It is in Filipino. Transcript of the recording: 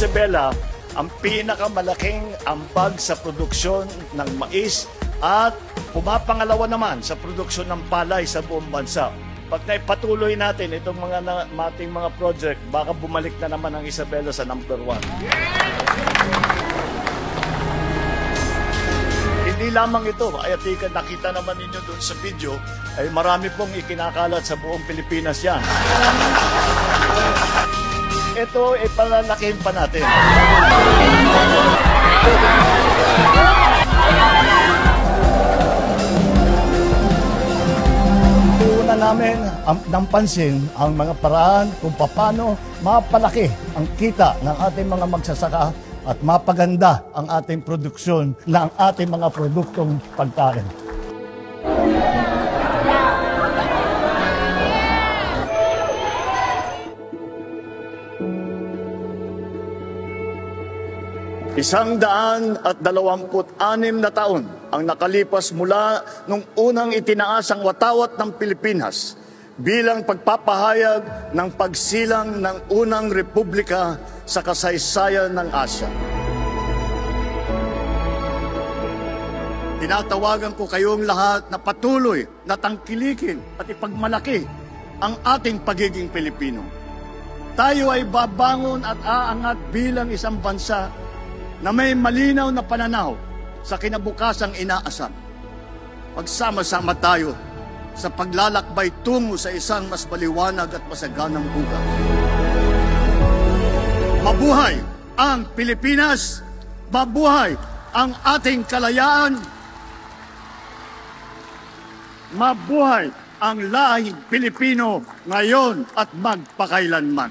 Isabela ang pinakamalaking ambag sa produksyon ng mais at pumapangalawa naman sa produksyon ng palay sa buong bansa. Pag naipatuloy natin itong ating mga project, baka bumalik na naman ang Isabela sa number 1. Hindi lamang ito, ay nakita naman ninyo doon sa video, ay marami pong ikinakalat sa buong Pilipinas yan. Ito ay palalakihin pa natin. Una namin ng pansin ang mga paraan kung paano mapalaki ang kita ng ating mga magsasaka at mapaganda ang ating produksyon ng ating mga produktong pagkain. $126 na taon ang nakalipas mula nung unang itinaas ang watawat ng Pilipinas bilang pagpapahayag ng pagsilang ng unang republika sa kasaysayan ng Asya. Tinatawagan ko kayong lahat na patuloy na tangkilikin at ipagmalaki ang ating pagiging Pilipino. Tayo ay babangon at aangat bilang isang bansa na may malinaw na pananaw sa kinabukasang inaasam. Pagsama-sama tayo sa paglalakbay tungo sa isang mas maliwanag at masaganang bukas. Mabuhay ang Pilipinas! Mabuhay ang ating kalayaan! Mabuhay ang lahing Pilipino ngayon at magpakailanman!